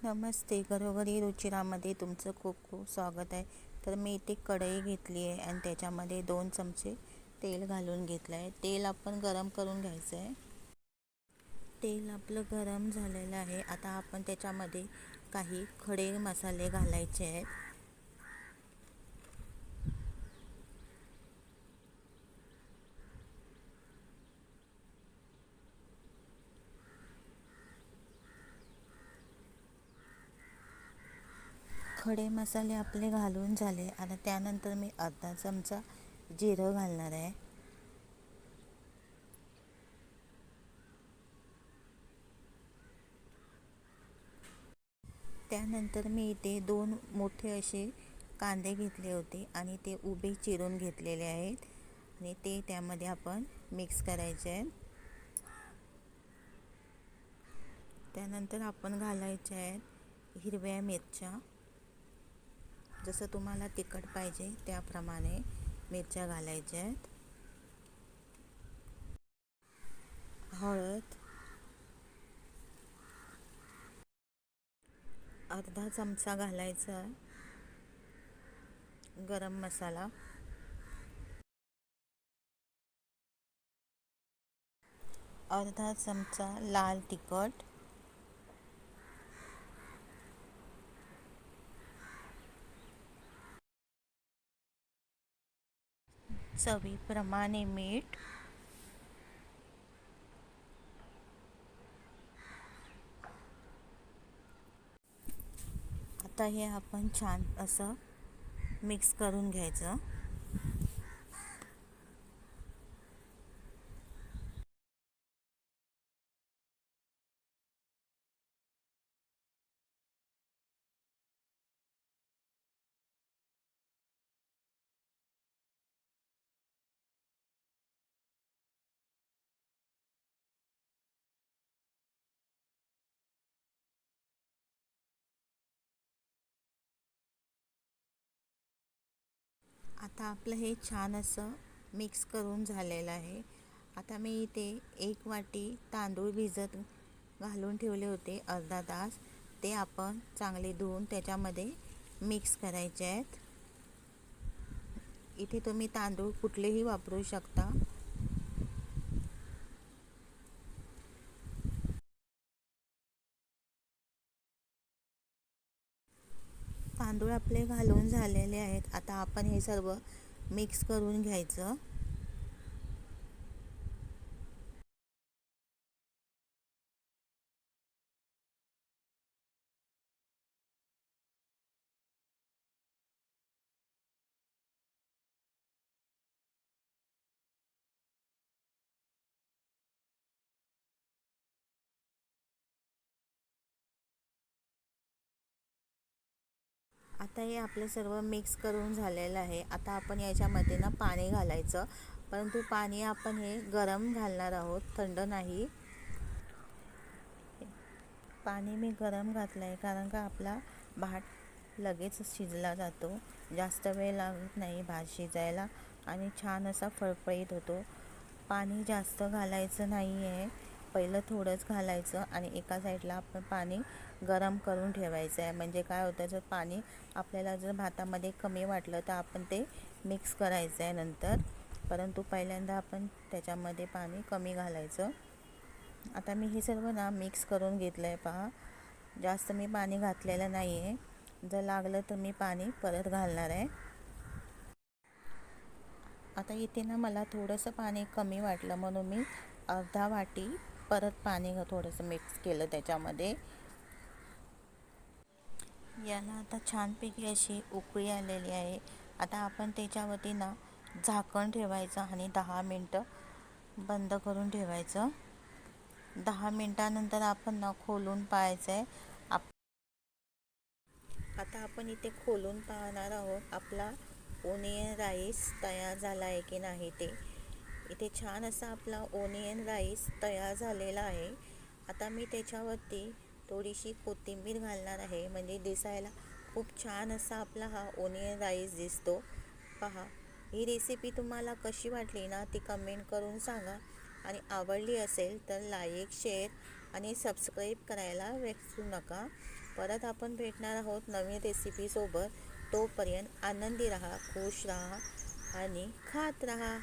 नमस्ते. घरोघरी रुचिरामध्ये तुमचं खूप खूप स्वागत आहे. तर मी इथे कढई घेतली आहे आणि त्याच्यामध्ये 2 चमचे तेल घालून घेतलं आहे. तेल आपण गरम करून घ्यायचं आहे. तेल आपलं गरम झालेलं आहे. आता आपण त्याच्यामध्ये काही खडे मसाले घालायचे आहेत. खडे मसाले आपले घालून झाले. आता त्यानंतर मी अर्धा चमचा जिरं घालणार आहे. त्यानंतर मी इथे 2 मोठे असे कांदे घेतले होते आणि ते उभे चिरून घेतलेले आहेत आणि ते त्यामध्ये आपण मिक्स करायचे आहेत. त्यानंतर आपण घालायच्या आहेत हिरव्या मिरच्या. जसं तुम्हाला तिखट पाहिजे त्याप्रमाणे मिरच्या घालायच्या आहेत. हळद, अर्धा चमचा घालायचा गरम मसाला, अर्धा चमचा लाल तिखट, चवीप्रमाणे मीठ, आता हे आपण छान असं मिक्स करून घ्यायचं. आता आपलं हे छान असं मिक्स करून झालेलं आहे. आता मी इथे 1 वाटी तांदूळ भिजत घालून ठेवले होते अर्धा तास. ते आपण चांगले धुवून त्याच्यामध्ये मिक्स करायचे आहेत. इथे तुम्ही तांदूळ कुठलेही वापरू शकता. तांदूळ आपले घालून झालेले आहेत. आता आपण हे सर्व मिक्स करून घ्यायचं. आता हे आपलं सर्व मिक्स करून झालेलं आहे. आता आपण याच्यामध्ये ना पाणी घालायचं, परंतु पाणी आपण हे गरम घालणार आहोत, थंड नाही. पाणी मी गरम घातलं आहे कारण का आपला भात लगेच शिजला जातो. जास्त वेळ लागत नाही भात शिजायला आणि छान असा फळफळीत होतो. पाणी जास्त घालायचं नाही आहे. पहिलं थोडंच घालायचं आणि एका साईडला आपण पाणी गरम करून ठेवायचं आहे. म्हणजे काय होतं, जर पाणी आपल्याला जर भातामध्ये कमी वाटलं तर आपण ते मिक्स करायचं आहे नंतर, परंतु पहिल्यांदा आपण त्याच्यामध्ये पाणी कमी घालायचं. आता मी हे सर्व ना मिक्स करून घेतलं आहे. पहा, जास्त मी पाणी घातलेलं नाही आहे. जर लागलं तर मी पाणी परत घालणार आहे. आता इथे ना मला थोडंसं पाणी कमी वाटलं म्हणून मी अर्धा वाटी परत पाणी थोडंसं मिक्स केलं त्याच्यामध्ये. याला आता छानपैकी अशी उकळी आलेली आहे. आता आपण त्याच्यावरती ना झाकण ठेवायचं आणि 10 मिनटं बंद करून ठेवायचं. 10 मिनटानंतर आपण ना खोलून पाहायचं आहे. आता आपण इथे खोलून पाहणार आहोत आपला ओनियन राईस तयार झाला आहे की नाही ते. इथे छान असा आपला ओनियन राईस तयार झालेला आहे. आता मी त्याच्यावरती थोडीशी कोथिंबीर घालणार आहे, म्हणजे दिसायला खूप छान असा आपला हा ओनियन राईस दिसतो. पहा, ही रेसिपी तुम्हाला कशी वाटली ना ती कमेंट करून सांगा आणि आवडली असेल तर लाईक, शेअर आणि सबस्क्राईब करायला विसरू नका. परत आपण भेटणार आहोत नवीन रेसिपीसोबत. तोपर्यंत आनंदी राहा, खुश राहा आणि खात राहा.